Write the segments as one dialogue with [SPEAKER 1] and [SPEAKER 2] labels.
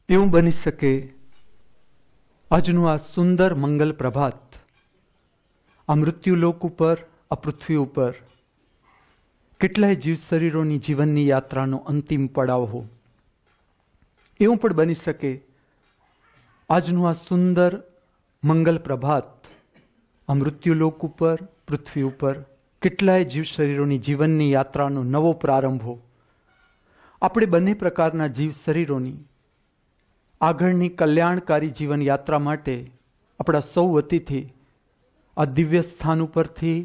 [SPEAKER 1] એવું બની શકે આજનું આ સુંદર મંગલ પ્રભાત આ મૃત્યુલોક ઉપર, આ પૃથ્વી ઉપર કેટલાય જીવ શરીરોની જીવનની યાત્રાનો અંતિમ પડાવ હો. એવું પણ બની શકે આજનું આ સુંદર મંગલ પ્રભાત આ મૃત્યુલોક ઉપર, પૃથ્વી ઉપર કેટલાય જીવ શરીરોની જીવનની યાત્રાનો નવો પ્રારંભ હો. આપણે બંને પ્રકારના જીવ શરીરોની આગળની કલ્યાણકારી જીવન યાત્રા માટે આપણા સૌ વતીથી આ દિવ્ય સ્થાન ઉપરથી,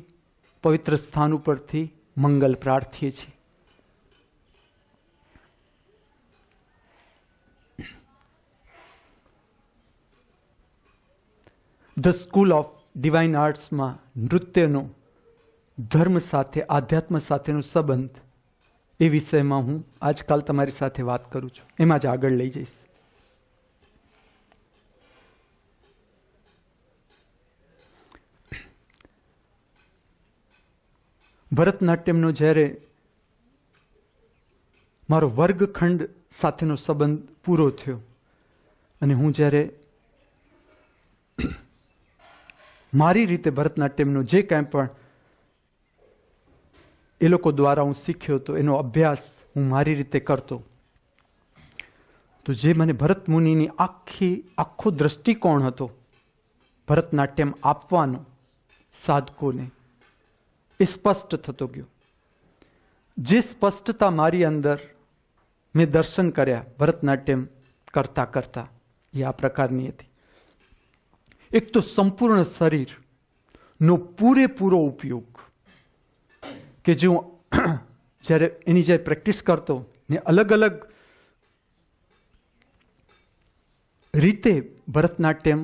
[SPEAKER 1] પવિત્ર સ્થાન ઉપરથી મંગલ પ્રાર્થીએ છીએ. ધ સ્કૂલ ઓફ ડિવાઇન આર્ટ્સમાં નૃત્યનો ધર્મ સાથે, આધ્યાત્મ સાથેનો સંબંધ એ વિષયમાં હું આજકાલ તમારી સાથે વાત કરું છું. એમાં જ આગળ લઈ જઈશ. ભરતનાટ્યમનો જ્યારે મારો વર્ગખંડ સાથેનો સંબંધ પૂરો થયો અને હું જ્યારે મારી રીતે ભરતનાટ્યમનો જે કાંઈ પણ એ લોકો દ્વારા હું શીખ્યો હતો એનો અભ્યાસ હું મારી રીતે કરતો, તો જે મને ભરત મુનિની આખો દ્રષ્ટિકોણ હતો ભરતનાટ્યમ આપવાનો સાધકોને, એ સ્પષ્ટ થતો ગયો. જે સ્પષ્ટતા મારી અંદર મેં દર્શન કર્યા ભરતનાટ્યમ કરતા કરતા એ આ પ્રકારની હતી. એક તો સંપૂર્ણ શરીરનો પૂરેપૂરો ઉપયોગ કે જે હું જ્યારે એની જ્યારે પ્રેક્ટિસ કરતો ને અલગ અલગ રીતે ભરતનાટ્યમ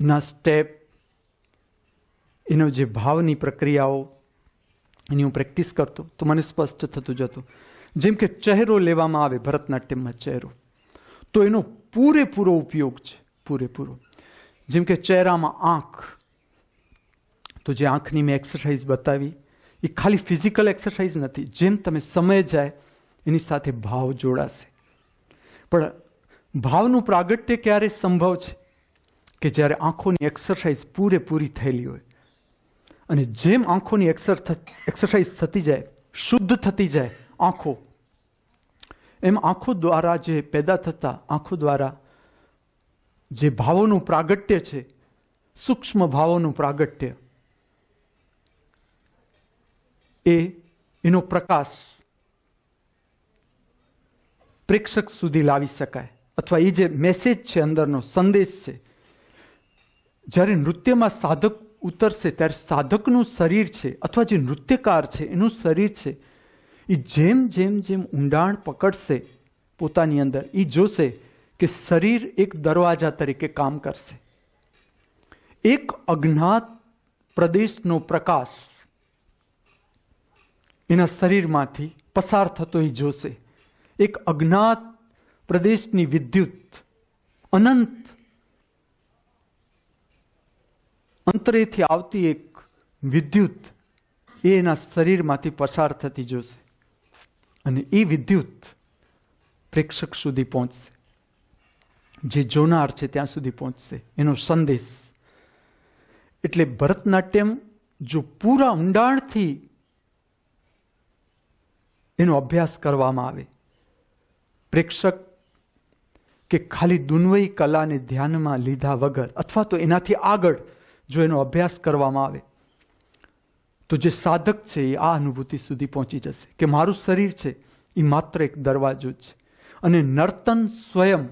[SPEAKER 1] ના સ્ટેપ, એનો જે ભાવની પ્રક્રિયાઓ એની હું પ્રેક્ટિસ કરતો તો મને સ્પષ્ટ થતું જતું. જેમ કે ચહેરો લેવામાં આવે ભરતનાટ્યમમાં, ચહેરો તો એનો પૂરેપૂરો ઉપયોગ છે, પૂરેપૂરો. જેમ કે ચહેરામાં આંખ, તો જે આંખની મેં એક્સરસાઇઝ બતાવી એ ખાલી ફિઝિકલ એક્સરસાઇઝ નથી. જેમ તમે સમય જાય એની સાથે ભાવ જોડાશે. પણ ભાવનું પ્રાગટ્ય ક્યારે સંભવ છે કે જ્યારે આંખોની એક્સરસાઇઝ પૂરેપૂરી થયેલી હોય. અને જેમ આંખોની એક્સરસાઇઝ થતી જાય, શુદ્ધ થતી જાય આંખો, એમ આંખો દ્વારા જે પેદા થતા, આંખો દ્વારા જે ભાવોનું પ્રાગટ્ય છે, સૂક્ષ્મ ભાવોનું પ્રાગટ્ય, એનો પ્રકાશ પ્રેક્ષક સુધી લાવી શકાય. અથવા એ જે મેસેજ છે, અંદરનો સંદેશ છે, જ્યારે નૃત્યમાં સાધક ઉતરશે ત્યારે સાધકનું શરીર છે અથવા જે નૃત્યકાર છે એનું શરીર છે, એ જેમ જેમ જેમ ઊંડાણ પકડશે પોતાની અંદર, એ જોશે કે શરીર એક દરવાજા તરીકે કામ કરશે. એક અજ્ઞાત પ્રદેશનો પ્રકાશ એના શરીરમાંથી પસાર થતો એ જોશે. એક અજ્ઞાત પ્રદેશની વિદ્યુત, અનંત અંતરેથી આવતી એક વિદ્યુત એ એના શરીરમાંથી પસાર થતી જોશે. અને એ વિદ્યુત પ્રેક્ષક સુધી પહોંચશે, જે જોનાર છે ત્યાં સુધી પહોંચશે, એનો સંદેશ. એટલે ભરતનાટ્યમ જો પૂરા ઊંડાણથી એનો અભ્યાસ કરવામાં આવે, પ્રેક્ષક કે ખાલી દુન્વયી કલાને ધ્યાનમાં લીધા વગર અથવા તો એનાથી આગળ જો એનો અભ્યાસ કરવામાં આવે, તો જે સાધક છે એ આ અનુભૂતિ સુધી પહોંચી જશે કે મારું શરીર છે એ માત્ર એક દરવાજો છે અને નર્તન સ્વયં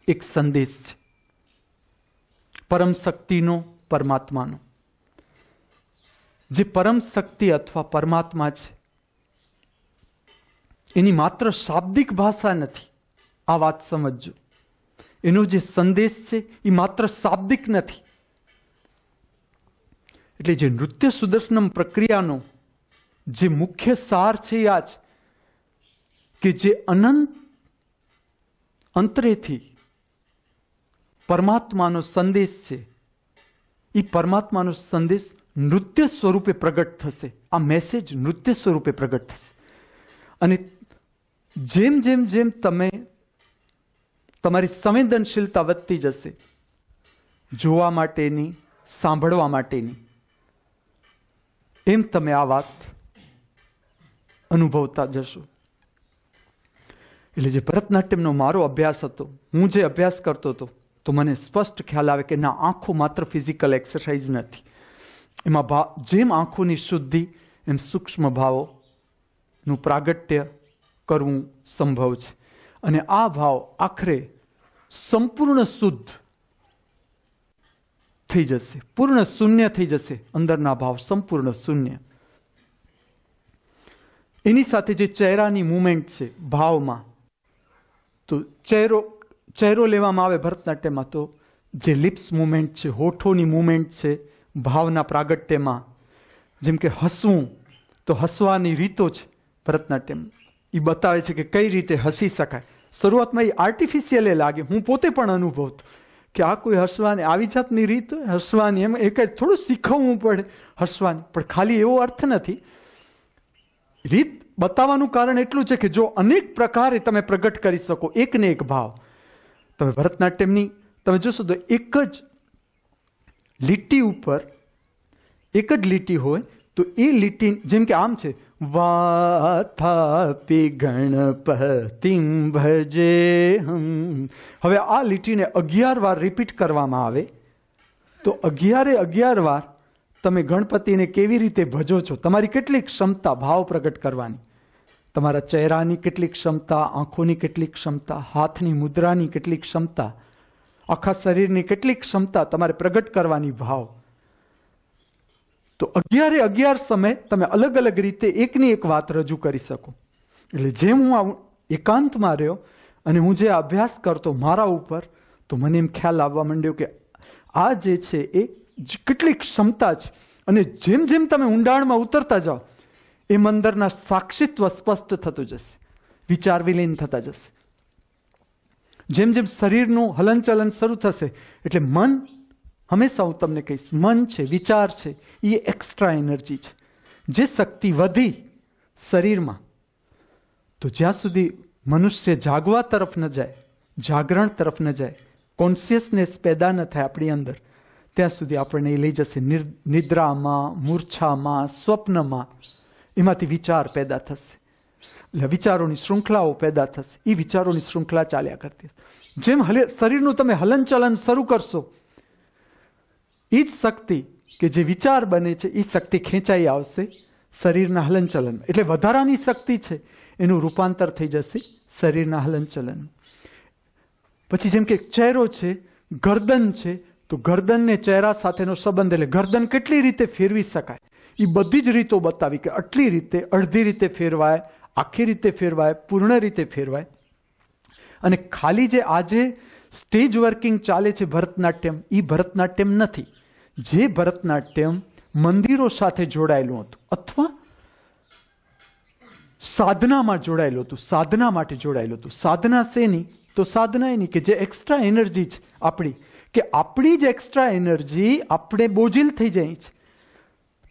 [SPEAKER 1] એક સંદેશ છે પરમ શક્તિનો, પરમાત્માનો. જે પરમ શક્તિ અથવા પરમાત્મા છે એની માત્ર શાબ્દિક ભાષા નથી, આ વાત સમજજો. એનો જે સંદેશ છે એ માત્ર શાબ્દિક નથી. એટલે જે નૃત્ય સુદર્શનમ પ્રક્રિયાનો જે મુખ્ય સાર છે એ આ છે કે જે અનંત અંતરેથી પરમાત્માનો સંદેશ છે, એ પરમાત્માનો સંદેશ નૃત્ય સ્વરૂપે પ્રગટ થશે. આ મેસેજ નૃત્ય સ્વરૂપે પ્રગટ થશે. અને જેમ જેમ જેમ તમે તમારી સંવેદનશીલતા વધતી જશે, જોવા માટેની, સાંભળવા માટેની, એમ તમે આ વાત અનુભવતા જશો. એટલે જે ભરતનાટ્યમનો મારો અભ્યાસ હતો, હું જે અભ્યાસ કરતો હતો, તો મને સ્પષ્ટ ખ્યાલ આવે કે ના, આંખો માત્ર ફિઝિકલ એક્સરસાઇઝ નથી. એમાં જેમ આંખોની શુદ્ધિ એમ સૂક્ષ્મ ભાવોનું પ્રાગટ્ય કરવું સંભવ છે. અને આ ભાવ આખરે સંપૂર્ણ શુદ્ધ થઈ જશે, પૂર્ણ શૂન્ય થઈ જશે. અંદરના ભાવ સંપૂર્ણ શૂન્ય. એની સાથે જે ચહેરાની મુવમેન્ટ છે ભાવમાં, તો ચહેરો લેવામાં આવે ભરતનાટ્યમાં, તો જે લિપ્સ મુવમેન્ટ છે, હોઠોની મુવમેન્ટ છે ભાવના પ્રાગટ્યમાં, જેમ કે હસવું, તો હસવાની રીતો છે ભરતનાટ્યમ, એ બતાવે છે કે કઈ રીતે હસી શકાય. શરૂઆતમાં એ આર્ટિફિશિયલ લાગે, હું પોતે પણ અનુભવતો કે આ કોઈ હસવાની આવી જાતની રીત હસવાની, એમ એ કંઈ થોડું શીખવવું પડે હસવાની, પણ ખાલી એવો અર્થ નથી. રીત બતાવવાનું કારણ એટલું છે કે જો અનેક પ્રકારે તમે પ્રગટ કરી શકો એક ને એક ભાવ. તમે ભરતનાટ્યમની તમે જોશો તો એક જ લીટી ઉપર એક જ લીટી હોય, તો એ લીટી જેમ કે આમ છે, વાથાપી ગણપતિમ ભજેહમ. હવે આ લીટીને 11 વાર રિપીટ કરવામાં આવે તો 11 વાર તમે ગણપતિને કેવી રીતે ભજો છો, તમારી કેટલી ક્ષમતા ભાવ પ્રગટ કરવાની, તમારા ચહેરાની કેટલી ક્ષમતા, આંખોની કેટલી ક્ષમતા, હાથની મુદ્રાની કેટલી ક્ષમતા, આખા શરીરની કેટલી ક્ષમતા તમારે પ્રગટ કરવાની ભાવ. તો 11 સમય તમે અલગ અલગ રીતે એકની એક વાત રજૂ કરી શકો. એટલે જેમ હું એકાંતમાં રહ્યો અને હું જે અભ્યાસ કરતો મારા ઉપર, તો મને એમ ખ્યાલ આવવા માંડ્યો કે આ જે છે એ કેટલી ક્ષમતા છે. અને જેમ જેમ તમે ઊંડાણમાં ઉતરતા જાઓ એમ અંદરના સાક્ષિત્વ સ્પષ્ટ થતું જશે, વિચાર વિલીન થતા જશે. જેમ જેમ શરીરનું હલનચલન શરૂ થશે, એટલે મન, હંમેશા હું તમને કહીશ, મન છે, વિચાર છે, એ એક્સ્ટ્રા એનર્જી છે. જે શક્તિ વધી શરીરમાં, તો જ્યાં સુધી મનુષ્ય જાગવા તરફ ન જાય, જાગરણ તરફ ન જાય, કોન્શિયસનેસ પેદા ન થાય આપણી અંદર, ત્યાં સુધી આપણને એ લઈ જશે નિદ્રામાં, મૂર્છામાં, સ્વપ્નમાં. એમાંથી વિચાર પેદા થશે, એટલે વિચારોની શૃંખલાઓ પેદા થશે. એ વિચારોની શૃંખલા ચાલ્યા કરતી હશે. જેમ શરીરનું તમે હલનચલન શરૂ કરશો, એ જ શક્તિ કે જે વિચાર બને છે, એ શક્તિ ખેંચાઈ આવશે શરીરના હલનચલન. એટલે વધારાની શક્તિ છે એનું રૂપાંતર થઈ જશે શરીરના હલનચલન. પછી જેમ કે ચહેરો છે, ગરદન છે, તો ગરદનને ચહેરા સાથેનો સંબંધ, એટલે ગરદન કેટલી રીતે ફેરવી શકાય, એ બધી જ રીતો બતાવી કે આટલી રીતે, અડધી રીતે ફેરવાય, આખી રીતે ફેરવાય, પૂર્ણ રીતે ફેરવાય. અને ખાલી જે આજે સ્ટેજ વર્કિંગ ચાલે છે ભરતનાટ્યમ, એ ભરતનાટ્યમ નથી. જે ભરતનાટ્યમ મંદિરો સાથે જોડાયેલું હતું અથવા સાધનામાં જોડાયેલું હતું, સાધના માટે જોડાયેલું હતું. સાધના શેની? તો સાધના એની કે જે એક્સ્ટ્રા એનર્જી છે આપણી, કે આપણી જ એક્સ્ટ્રા એનર્જી આપણે બોજિલ થઈ જાય છે.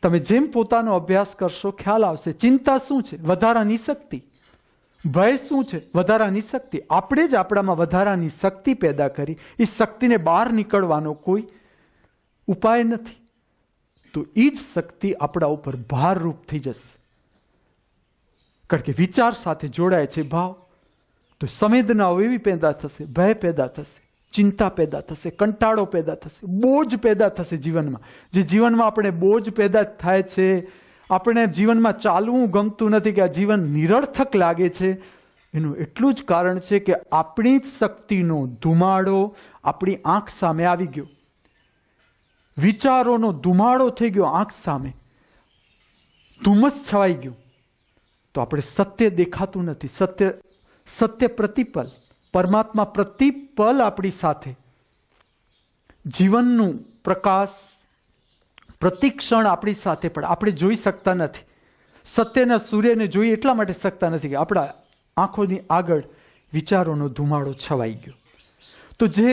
[SPEAKER 1] તમે જેમ પોતાનો અભ્યાસ કરશો ખ્યાલ આવશે. ચિંતા શું છે? વધારાની શક્તિ. ભય શું છે? વધારાની શક્તિ. આપણે જ આપણામાં વધારાની શક્તિ પેદા કરી, એ શક્તિને બહાર નીકળવાનો કોઈ ઉપાય નથી. તો એ જ શક્તિ આપણા ઉપર ભારરૂપ થઈ જશે. કારણ કે વિચાર સાથે જોડાય છે ભાવ, તો સંવેદનાઓ એવી પેદા થશે, ભય પેદા થશે, ચિંતા પેદા થશે, કંટાળો પેદા થશે, બોજ પેદા થશે જીવનમાં. જે જીવનમાં આપણે બોજ પેદા થાય છે, આપણે જીવનમાં ચાલવું ગમતું નથી, કે આ જીવન નિરર્થક લાગે છે, એનું એટલું જ કારણ છે કે આપણી જ શક્તિનો ધુમાડો આપણી આંખ સામે આવી ગયો. વિચારોનો ધુમાડો થઈ ગયો આંખ સામે, ધુમ્મસ છવાઈ ગયું. તો આપણે સત્ય દેખાતું નથી. સત્ય પ્રતિપલ, પરમાત્મા પ્રતિપલ આપણી સાથે, જીવનનું પ્રકાશ પ્રતિક્ષણ આપણી સાથે, પણ આપણે જોઈ શકતા નથી. સત્યના સૂર્યને જોઈ એટલા માટે શકતા નથી કે આપણા આંખોની આગળ વિચારોનો ધુમાડો છવાઈ ગયો. તો જે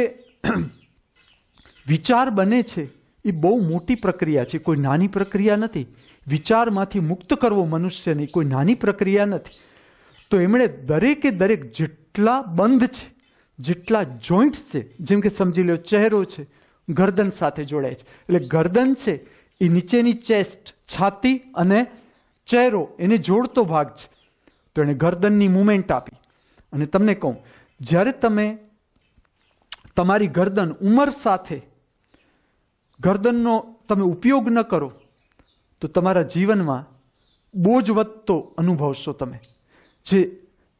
[SPEAKER 1] વિચાર બને છે એ બહુ મોટી પ્રક્રિયા છે, કોઈ નાની પ્રક્રિયા નથી. વિચારમાંથી મુક્ત કરવો મનુષ્યની કોઈ નાની પ્રક્રિયા નથી. તો એમણે દરેકે દરેક જેટલા બંધ છે, જેટલા જોઈન્ટ્સ છે, જેમ કે સમજી લો ચહેરો છે, ગરદન સાથે જોડાય છે, એટલે ગરદન છે એ નીચેની ચેસ્ટ, છાતી અને ચહેરો એને જોડતો ભાગ છે. તો એણે ગરદનની મુવમેન્ટ આપી. અને તમને કહું, જ્યારે તમે તમારી ગરદન ઉંમર સાથે ગરદનનો તમે ઉપયોગ ન કરો તો તમારા જીવનમાં બોજ વધતો અનુભવશો. તમે જે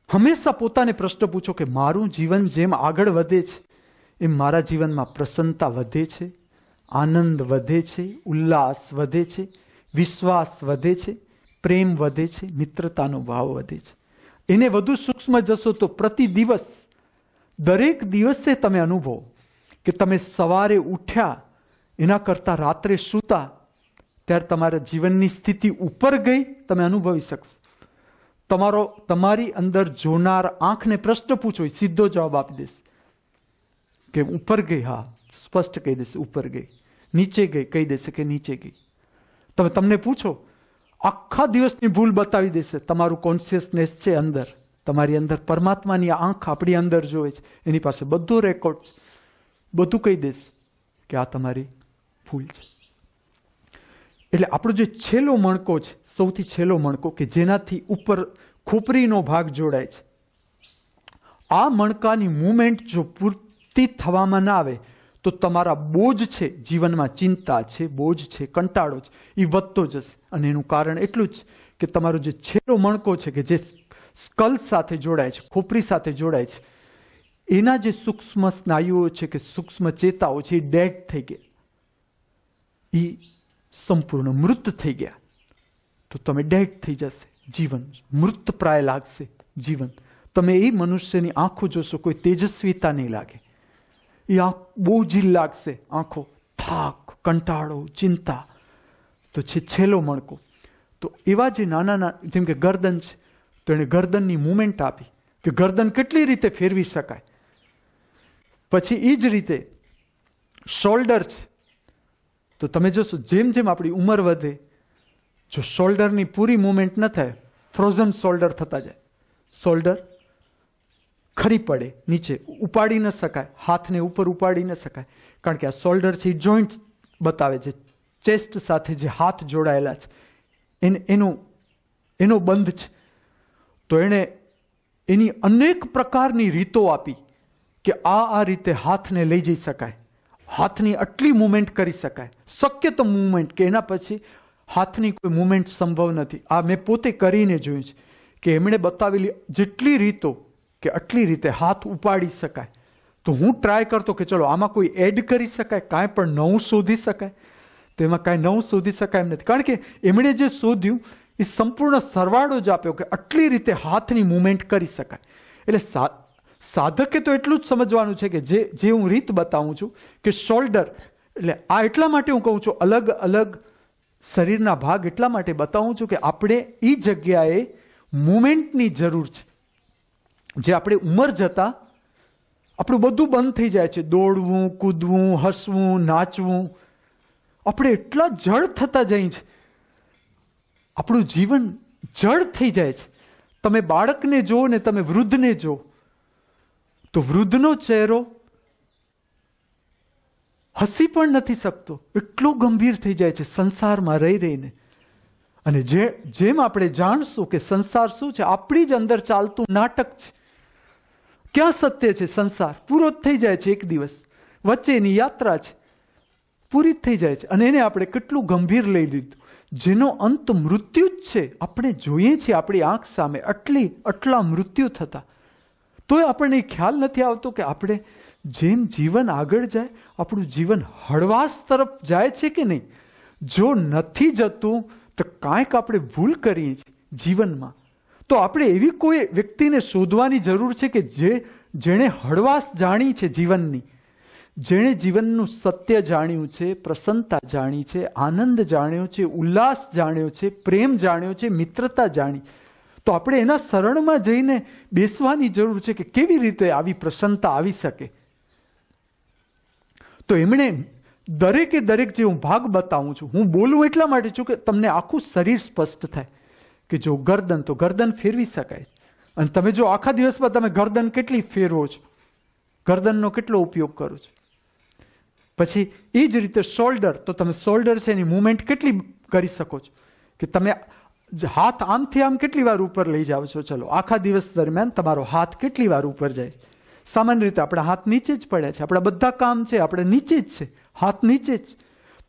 [SPEAKER 1] હંમેશા પોતાને પ્રશ્ન પૂછો કે મારું જીવન જેમ આગળ વધે છે એમ મારા જીવનમાં પ્રસન્નતા વધે છે, આનંદ વધે છે, ઉલ્લાસ વધે છે, વિશ્વાસ વધે છે, પ્રેમ વધે છે, મિત્રતાનો ભાવ વધે છે. એને વધુ સૂક્ષ્મ જશો તો પ્રતિ દિવસ, દરેક દિવસે તમે અનુભવો કે તમે સવારે ઉઠ્યા એના કરતાં રાત્રે સૂતા ત્યારે તમારા જીવનની સ્થિતિ ઉપર ગઈ, તમે અનુભવી શકશો. તમારી અંદર જોનાર આંખને પ્રશ્ન પૂછો, સીધો જવાબ આપી દેશે કે ઉપર ગઈ. હા, સ્પષ્ટ કહી દેશે ઉપર ગઈ. નીચે ગઈ કહી દેશે કે નીચે ગઈ. તમને પૂછો, આખા દિવસની ભૂલ બતાવી દેશે. તમારું કોન્શિયસનેસ છે અંદર, તમારી અંદર પરમાત્માની આંખ આપણી અંદર જોવે છે, એની પાસે બધો રેકોર્ડ, બધું કહી દેશે કે આ તમારી ભૂલ છે. એટલે આપણો જે છેલ્લો મણકો છે, સૌથી છેલ્લો મણકો કે જેનાથી ઉપર ખોપરીનો ભાગ જોડાય છે, આ મણકાની મુવમેન્ટ જો પૂરતી થવામાં ના આવે તો તમારા બોજ છે જીવનમાં, ચિંતા છે, બોજ છે, કંટાળો છે, એ વધતો જશે. અને એનું કારણ એટલું જ કે તમારો જે છેલ્લો મણકો છે કે જે સ્કલ સાથે જોડાય છે, ખોપરી સાથે જોડાય છે, એના જે સૂક્ષ્મ સ્નાયુઓ છે કે સૂક્ષ્મ ચેતાઓ છે એ ડેડ થઈ ગયા, એ સંપૂર્ણ મૃત થઈ ગયા. તો તમે ડેડ થઈ જશે, જીવન મૃત પ્રાય લાગશે જીવન. તમે એ મનુષ્યની આંખો જોશો, કોઈ તેજસ્વીતા નહીં લાગે, એ આંખ બોજીલ લાગશે, આંખો થાક, કંટાળો, ચિંતા. તો છે છેલ્લો મણકો. તો એવા જે નાના જેમ કે ગરદન છે, તો એણે ગરદનની મુવમેન્ટ આપી કે ગરદન કેટલી રીતે ફેરવી શકાય. પછી એ જ રીતે શોલ્ડર છે, તો તમે જોશો જેમ જેમ આપણી ઉંમર વધે, જો શોલ્ડરની પૂરી મુવમેન્ટ ન થાય, ફ્રોઝન શોલ્ડર થતા જાય, શોલ્ડર ખરી પડે, નીચે ઉપાડી ન શકાય, હાથને ઉપર ઉપાડી ન શકાય, કારણ કે આ શોલ્ડર છે એ જોઈન્ટ બતાવે છે, ચેસ્ટ સાથે જે હાથ જોડાયેલા છે એનો બંધ છે. તો એણે એની અનેક પ્રકારની રીતો આપી કે આ રીતે હાથને લઈ જઈ શકાય, હાથની આટલી મુવમેન્ટ કરી શકાય, શક્ય તો મુવમેન્ટ કે એના પછી હાથની કોઈ મુવમેન્ટ સંભવ નથી. આ મેં પોતે કરીને જોયું છે કે એમણે બતાવેલી જેટલી રીતો કે આટલી રીતે હાથ ઉપાડી શકાય. તો હું ટ્રાય કરતો કે ચલો આમાં કોઈ એડ કરી શકાય, કાંઈ પણ નવું શોધી શકાય. તો એમાં કાંઈ નવું શોધી શકાય એમ નથી, કારણ કે એમણે જે શોધ્યું એ સંપૂર્ણ સરવાળો જ આપ્યો કે આટલી રીતે હાથની મુવમેન્ટ કરી શકાય. એટલે સાધકે તો એટલું જ સમજવાનું છે કે જે હું રીત બતાવું છું કે શોલ્ડર, એટલે આ એટલા માટે હું કહું છું અલગ અલગ શરીરના ભાગ એટલા માટે બતાવું છું કે આપણે એ જગ્યાએ મુવમેન્ટની જરૂર છે. જે આપણે ઉંમર જતા આપણું બધું બંધ થઈ જાય છે, દોડવું, કૂદવું, હસવું, નાચવું, આપણે એટલા જડ થતા જઈએ છે, આપણું જીવન જડ થઈ જાય છે. તમે બાળકને જો ને તમે વૃદ્ધને જો તો વૃદ્ધનો ચહેરો હસી પણ નથી શકતો, એટલો ગંભીર થઈ જાય છે સંસારમાં રહી રહીને. અને જેમ આપણે જાણશું કે સંસાર શું છે, આપણી જ અંદર ચાલતું નાટક છે. ક્યાં સત્ય છે? સંસાર પૂરો જ થઈ જાય છે એક દિવસ, વચ્ચેની યાત્રા છે, પૂરી જ થઈ જાય છે. અને એને આપણે કેટલું ગંભીર લઈ લીધું, જેનો અંત મૃત્યુ જ છે. આપણે જોઈએ છીએ આપણી આંખ સામે આટલા મૃત્યુ થતા, તોય આપણને ખ્યાલ નથી આવતો કે આપણે જેમ જીવન આગળ જાય આપણું જીવન હળવાશ તરફ જાય છે કે નહીં. જો નથી જતું તો કાંઈક આપણે ભૂલ કરીએ છીએ જીવનમાં. તો આપણે એવી કોઈ વ્યક્તિને શોધવાની જરૂર છે કે જેણે હળવાશ જાણી છે જીવનની, જેણે જીવનનું સત્ય જાણ્યું છે, પ્રસન્નતા જાણી છે, આનંદ જાણ્યો છે, ઉલ્લાસ જાણ્યો છે, પ્રેમ જાણ્યો છે, મિત્રતા જાણી. તો આપણે એના શરણમાં જઈને બેસવાની જરૂર છે કે કેવી રીતે આવી પ્રસન્નતા આવી શકે. તો એમણે દરેકે દરેક જે હું ભાગ બતાવું છું, હું બોલું એટલા માટે છું કે તમને આખું શરીર સ્પષ્ટ થાય કે જો ગરદન, તો ગરદન ફેરવી શકાય, અને તમે જો આખા દિવસમાં તમે ગરદન કેટલી ફેરવો છો, ગરદનનો કેટલો ઉપયોગ કરો છો. પછી એ જ રીતે શોલ્ડર, તો તમે શોલ્ડર છે એની મુવમેન્ટ કેટલી કરી શકો છો કે તમે હાથ આમથી આમ કેટલી વાર ઉપર લઈ જાઓ છો. ચલો આખા દિવસ દરમિયાન તમારો હાથ કેટલી વાર ઉપર જાય છે. સામાન્ય રીતે આપણા હાથ નીચે જ પડ્યા છે, આપણા બધા કામ છે આપણે નીચે જ છે, હાથ નીચે જ.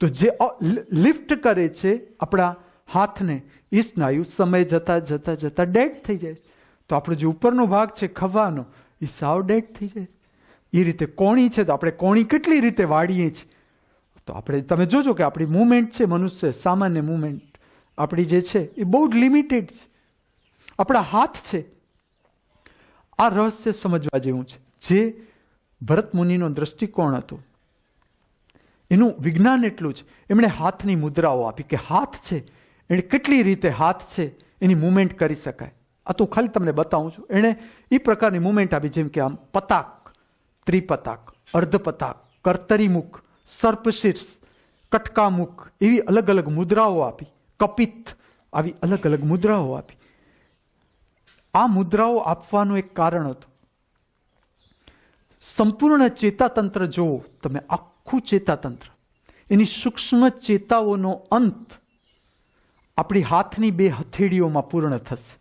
[SPEAKER 1] તો જે લિફ્ટ કરે છે આપણા હાથને, એ સ્નાયુ સમય જતા જતા જતા ડેડ થઈ જાય. તો આપણો જે ઉપરનો ભાગ છે ખભાનો, એ સાવ ડેડ થઈ જાય. એ રીતે કોણી છે, તો આપણે કોણી કેટલી રીતે વાળીએ છીએ. તો આપણે તમે જોજો કે આપણી મુવમેન્ટ છે, મનુષ્ય સામાન્ય મુવમેન્ટ આપણી જે છે એ બહુ જ લિમિટેડ છે. આપણા હાથ છે, આ રહસ્ય સમજવા જેવું છે. જે ભરત મુનિનો દ્રષ્ટિકોણ હતો, એનું વિજ્ઞાન એટલું જ, એમણે હાથની મુદ્રાઓ આપી કે હાથ છે એને કેટલી રીતે હાથ છે એની મુવમેન્ટ કરી શકાય. આ તો ખાલી તમને બતાવું છું. એણે એ પ્રકારની મુવમેન્ટ આપી, જેમ કે આમ પતાક, ત્રિપતાક, અર્ધપતાક, કર્તરીમુખ, સર્પશીર્ષ, કટકામુખ, એવી અલગ અલગ મુદ્રાઓ આપી. કપિત, આવી અલગ અલગ મુદ્રાઓ આપી. આ મુદ્રાઓ આપવાનું એક કારણ હતું. સંપૂર્ણ ચેતાતંત્ર જોવો તમે, આખું ચેતાતંત્ર, એની સૂક્ષ્મ ચેતાઓનો અંત આપણી હાથની 2 હથેળીઓમાં પૂર્ણ થશે.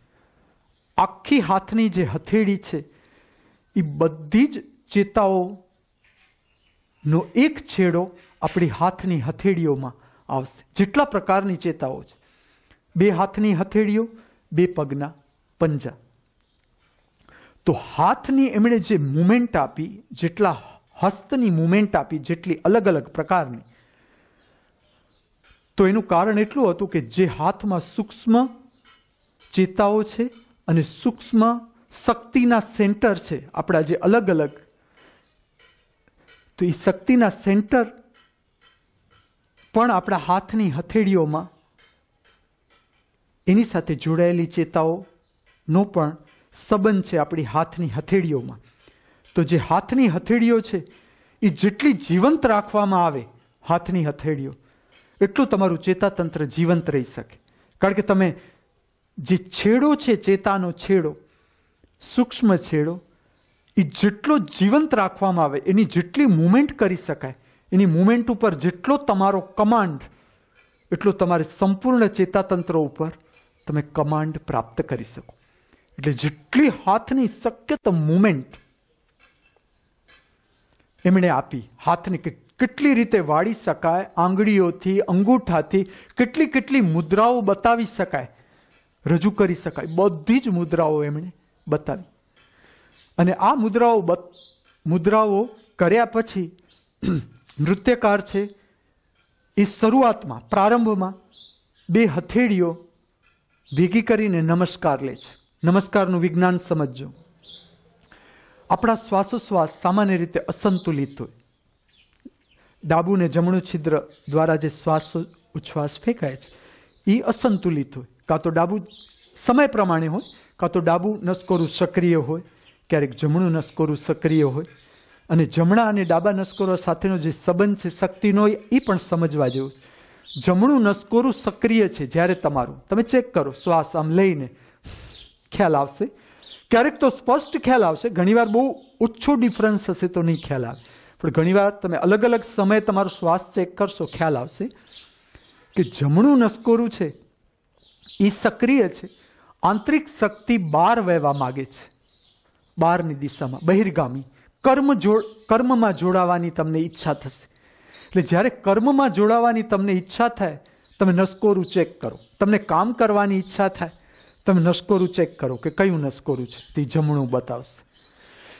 [SPEAKER 1] આખી હાથની જે હથેળી છે એ બધી જ ચેતાઓનો એક છેડો આપણી હાથની હથેળીઓમાં આવશે. જેટલા પ્રકારની ચેતાઓ છે, 2 હાથની હથેળીઓ, 2 પગના પંજા. તો હાથની એમણે જે મુવમેન્ટ આપી, જેટલા હસ્તની મુવમેન્ટ આપી, જેટલી અલગ અલગ પ્રકારની, તો એનું કારણ એટલું હતું કે જે હાથમાં સૂક્ષ્મ ચેતાઓ છે અને સૂક્ષ્મ શક્તિના સેન્ટર છે આપણા જે અલગ અલગ, તો એ શક્તિના સેન્ટર પણ આપણા હાથની હથેળીઓમાં, એની સાથે જોડાયેલી ચેતાઓનો પણ સંબંધ છે આપણી હાથની હથેળીઓમાં. તો જે હાથની હથેળીઓ છે એ જેટલી જીવંત રાખવામાં આવે, હાથની હથેળીઓ, એટલું તમારું ચેતાતંત્ર જીવંત રહી શકે. કારણ કે તમે જે છેડો છે, ચેતાનો છેડો, સૂક્ષ્મ છેડો, એ જેટલો જીવંત રાખવામાં આવે, એની જેટલી મુવમેન્ટ કરી શકાય, એની મુવમેન્ટ ઉપર જેટલો તમારો કમાન્ડ, એટલો તમારે સંપૂર્ણ ચેતાતંત્ર ઉપર તમે કમાન્ડ પ્રાપ્ત કરી શકો. એટલે જેટલી હાથની શક્ય મુવમેન્ટ એમણે આપી, હાથને કેટલી રીતે વાળી શકાય, આંગળીઓથી, અંગૂઠાથી કેટલી કેટલી મુદ્રાઓ બતાવી શકાય, રજૂ કરી શકાય, બધી જ મુદ્રાઓ એમણે બતાવી. અને આ મુદ્રાઓ કર્યા પછી નૃત્યકાર છે એ શરૂઆતમાં, પ્રારંભમાં 2 હથેળીઓ ભેગી કરીને નમસ્કાર લે છે. નમસ્કારનું વિજ્ઞાન સમજજો. આપણા શ્વાસોશ્વાસ સામાન્ય રીતે અસંતુલિત હોય. ડાબુ ને જમણું છિદ્ર દ્વારા જે શ્વાસ ઉચ્છ્વાસ ફેંકાય છે એ અસંતુલિત હોય. કાં તો ડાબુ સમય પ્રમાણે હોય, કાં તો ડાબુ નસકોરું સક્રિય હોય, ક્યારેક જમણું નસકોરું સક્રિય હોય. અને જમણા અને ડાબા નસકોરા સાથેનો જે સંબંધ છે શક્તિનો, એ પણ સમજવા જેવું. જમણું નસકોરું સક્રિય છે જ્યારે તમારું, તમે ચેક કરો, શ્વાસ આમ લઈને ખ્યાલ આવશે. ક્યારેક તો સ્પષ્ટ ખ્યાલ આવશે, ઘણીવાર બહુ ઓછો ડિફરન્સ હશે તો નહીં ખ્યાલ આવે, પણ ઘણીવાર તમે અલગ અલગ સમયે તમારો શ્વાસ ચેક કરશો, ખ્યાલ આવશે કે જમણું નસકોરું છે એ સક્રિય છે. આંતરિક શક્તિ બહાર વહેવા માગે છે, બહારની દિશામાં, બહિર્ગામી. કર્મમાં જોડાવાની તમને ઈચ્છા થશે. એટલે જ્યારે કર્મમાં જોડાવાની તમને ઈચ્છા થાય, તમે નસકોરું ચેક કરો. તમને કામ કરવાની ઈચ્છા થાય, તમે નસકોરું ચેક કરો કે કયું નસકોરું છે, તે જમણું બતાવશે.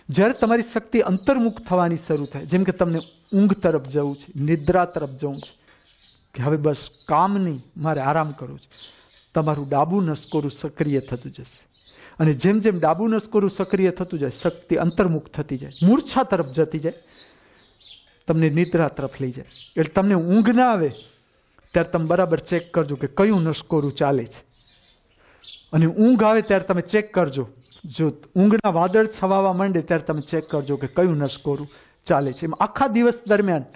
[SPEAKER 1] જ્યારે તમારી શક્તિ અંતર્મુખ થવાની શરૂ થાય, જેમ કે તમને ઊંઘ તરફ જવું છે, નિદ્રા તરફ જવું છે, કે હવે બસ કામ નહીં, મારે આરામ કરવો છે, તમારું ડાબું નસકોરું સક્રિય થતું જશે. અને જેમ જેમ ડાબું નસકોરું સક્રિય થતું જાય, શક્તિ અંતર્મુખ થતી જાય, મૂર્છા તરફ જતી જાય, તમને નિદ્રા તરફ લઈ જાય. એટલે તમને ઊંઘ ના આવે ત્યારે તમે બરાબર ચેક કરજો કે કયું નસકોરું ચાલે છે. અને ઊંઘ આવે ત્યારે તમે ચેક કરજો, જો ઊંઘના વાદળ છવાવા માંડે ત્યારે તમે ચેક કરજો કે કયું નસકોરું ચાલે છે. એમ આખા દિવસ દરમિયાન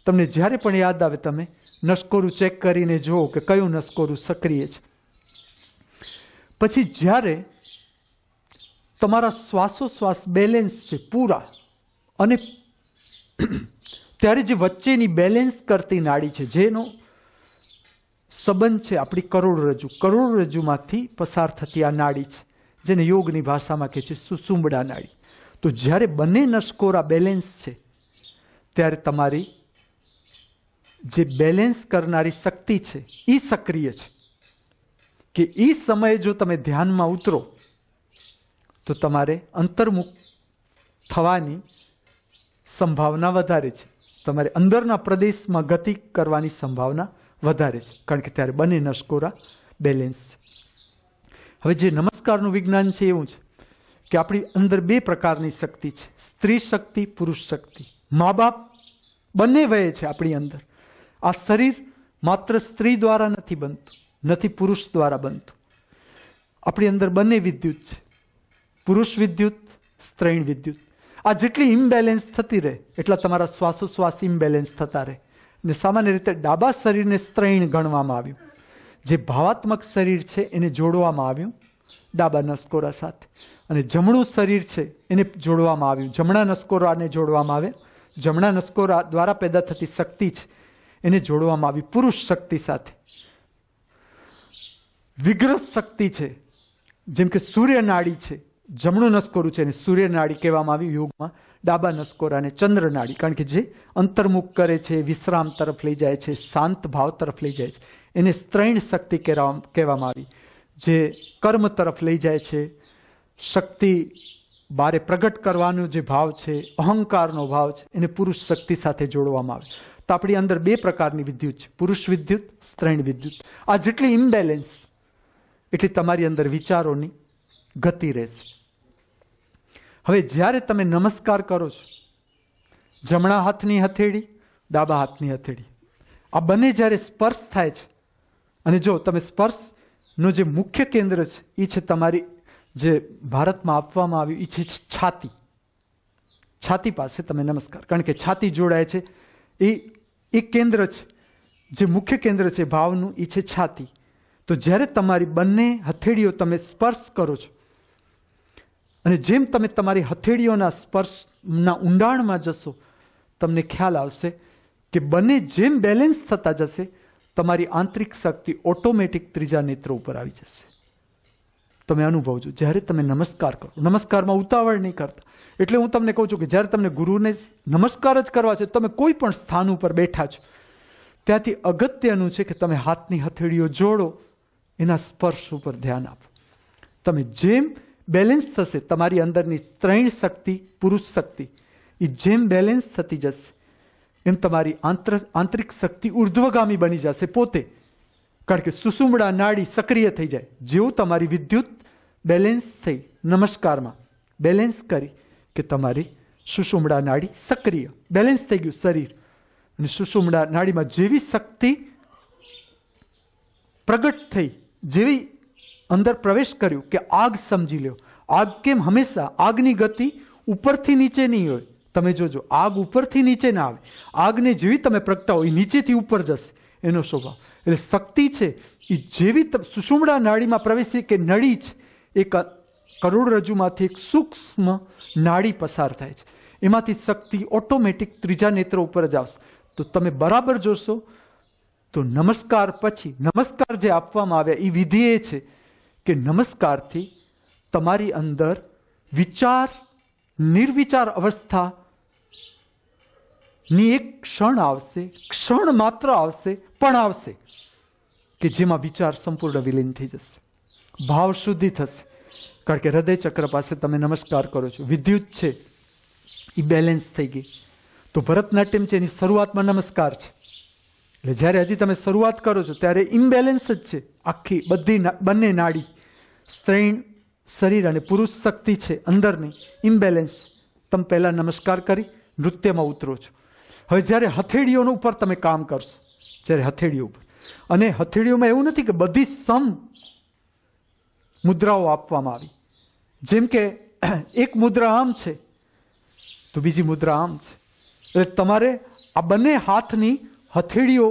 [SPEAKER 1] તમને જ્યારે પણ યાદ આવે, તમે નસકોરું ચેક કરીને જુઓ કે કયું નસકોરું સક્રિય છે. પછી જ્યારે તમારા શ્વાસોશ્વાસ બેલેન્સ છે પૂરા, અને ત્યારે જે વચ્ચેની બેલેન્સ કરતી નાડી છે, જેનો સંબંધ છે આપણી કરોડરજ્જુમાંથી પસાર થતી આ નાડી છે, જેને યોગની ભાષામાં કહે છે સુષુમ્બડા નાડી. તો જ્યારે બંને નસકોરા બેલેન્સ છે ત્યારે તમારી જે બેલેન્સ કરનારી શક્તિ છે એ સક્રિય છે, કે એ સમયે જો તમે ધ્યાનમાં ઉતરો તો તમારે અંતર્મુખ થવાની સંભાવના વધારે છે, તમારે અંદરના પ્રદેશમાં ગતિ કરવાની સંભાવના વધારે છે, કારણ કે ત્યારે બંને નસકોરા બેલેન્સ છે. હવે જે નમસ્કારનું વિજ્ઞાન છે એવું છે કે આપણી અંદર બે પ્રકારની શક્તિ છે, સ્ત્રી શક્તિ, પુરુષ શક્તિ. મા બાપ બંને વયે છે આપણી અંદર. આ શરીર માત્ર સ્ત્રી દ્વારા નથી બનતું, નથી પુરુષ દ્વારા બનતું. આપણી અંદર બંને વિદ્યુત છે, પુરુષ વિદ્યુત, સ્ત્રૈણ વિદ્યુત. આ જેટલી ઇમ્બેલેન્સ થતી રહે એટલા તમારા શ્વાસોશ્વાસ ઇમ્બેલેન્સ થતા રહે. ને સામાન્ય રીતે ડાબા શરીરને સ્ત્રૈણ ગણવામાં આવ્યું. જે ભાવાત્મક શરીર છે એને જોડવામાં આવ્યું ડાબા નસકોરા સાથે, અને જમણું શરીર છે એને જોડવામાં આવ્યું, જમણા નસકોરાને જોડવામાં આવે. જમણા નસકોરા દ્વારા પેદા થતી શક્તિ છે એને જોડવામાં આવી પુરુષ શક્તિ સાથે. વિગ્રહ શક્તિ છે, જેમ કે સૂર્ય નાડી છે, જમણું નસકોરું છે એને સૂર્ય નાડી કહેવામાં આવ્યું યોગમાં. ડાબા નસકોરાને ચંદ્ર નાડી, કારણ કે જે અંતર્મુખ કરે છે, વિશ્રામ તરફ લઈ જાય છે, શાંત ભાવ તરફ લઈ જાય છે, એને સ્ત્રૈણ શક્તિ કહેવામાં આવી. જે કર્મ તરફ લઈ જાય છે, શક્તિ બારે પ્રગટ કરવાનો જે ભાવ છે, અહંકારનો ભાવ છે, એને પુરુષ શક્તિ સાથે જોડવામાં આવે. તો આપણી અંદર બે પ્રકારની વિદ્યુત છે, પુરુષ વિદ્યુત, સ્ત્રૈણ વિદ્યુત. આ જેટલી ઇમ્બેલેન્સ એટલી તમારી અંદર વિચારોની ગતિ રહેશે. હવે જ્યારે તમે નમસ્કાર કરો છો, જમણા હાથની હથેળી, ડાબા હાથની હથેળી, આ બંને જ્યારે સ્પર્શ થાય છે, અને જો તમે સ્પર્શનું જે મુખ્ય કેન્દ્ર છે એ છે તમારી જે ભારતમાં આપવામાં આવ્યું એ છે છાતી. છાતી પાસે તમે નમસ્કાર, કારણ કે છાતી જોડાય છે, એ કેન્દ્ર છે, જે મુખ્ય કેન્દ્ર છે ભાવનું એ છે છાતી. તો જ્યારે તમારી બંને હથેળીઓ તમે સ્પર્શ કરો છો, અને જેમ તમે તમારી હથેળીઓના સ્પર્શના ઊંડાણમાં જશો, તમને ખ્યાલ આવશે કે બંને જેમ બેલેન્સ થતા જશે, તમારી આંતરિક શક્તિ ઓટોમેટિક ત્રીજા નેત્ર ઉપર આવી જશે. તમે અનુભવજો જ્યારે તમે નમસ્કાર કરો. નમસ્કારમાં ઉતાવળ નહીં કરતા. એટલે હું તમને કહું છું કે જ્યારે તમને ગુરુને નમસ્કાર જ કરવા છે, તમે કોઈ પણ સ્થાન ઉપર બેઠા છો, ત્યાંથી અગત્યનું છે કે તમે હાથની હથેળીઓ જોડો, એના સ્પર્શ ઉપર ધ્યાન આપો. તમે જેમ બેલેન્સ થશે, તમારી અંદરની સ્ત્રૈણ શક્તિ, પુરુષ શક્તિ, એ જેમ બેલેન્સ થતી જશે એમ તમારી આંતરિક શક્તિ ઉર્ધ્વગામી બની જશે પોતે. કારણ કે સુષુમ્બડા નાડી સક્રિય થઈ જાય. જેવું તમારી વિદ્યુત બેલેન્સ થઈ, નમસ્કારમાં બેલેન્સ કરી કે તમારી સુષુમ્બડા નાડી સક્રિય બેલેન્સ થઈ ગયું શરીર, અને સુષુમ્બડા નાડીમાં જેવી શક્તિ પ્રગટ થઈ, જેવી અંદર પ્રવેશ કર્યું કે આગ સમજી લો. આગ કેમ હંમેશા આગની ગતિ ઉપરથી નીચે નહીં હોય. તમે જોજો, આગ ઉપરથી નીચે ના આવે. આગને જેવી તમે પ્રગટાવો એ નીચેથી ઉપર જશે, એનો સ્વભાવ. એટલે શક્તિ છે એ જેવી સુષુમ્બડા નાડીમાં પ્રવેશી કે નળી છે, એ કરોડરજ્જુમાંથી એક સૂક્ષ્મ નાડી પસાર થાય છે, એમાંથી શક્તિ ઓટોમેટિક ત્રીજા નેત્ર ઉપર જ આવશે. તો તમે બરાબર જોશો તો નમસ્કાર પછી નમસ્કાર જે આપવામાં આવ્યા એ વિધિ એ છે કે નમસ્કારથી તમારી અંદર વિચાર, નિર્વિચાર અવસ્થાની એક ક્ષણ આવશે, ક્ષણ માત્ર આવશે, પણ આવશે કે જેમાં વિચાર સંપૂર્ણ વિલીન થઈ જશે, ભાવ શુદ્ધિ થશે. કારણ કે હૃદય ચક્ર પાસે તમે નમસ્કાર કરો છો, વિદ્યુત છે એ બેલેન્સ થઈ ગઈ. તો ભરતનાટ્યમ છે એની શરૂઆતમાં નમસ્કાર છે. એટલે જ્યારે હજી તમે શરૂઆત કરો છો ત્યારે ઇમ્બેલેન્સ જ છે આખી બંને નાડી, સ્ત્રૈણ શરીર અને પુરુષ શક્તિ છે અંદરની ઇમ્બેલેન્સ. તમે પહેલા નમસ્કાર કરી નૃત્યમાં ઉતરો છો. હવે જ્યારે હથેળીઓનો ઉપર તમે કામ કરશો, જ્યારે હથેળીઓ ઉપર, અને હથેળીઓમાં એવું નથી કે બધી સમ મુદ્રાઓ આપવામાં આવી. જેમ કે એક મુદ્રા આમ છે તો બીજી મુદ્રા આમ છે. એટલે તમારે આ બંને હાથની હથેળીઓ,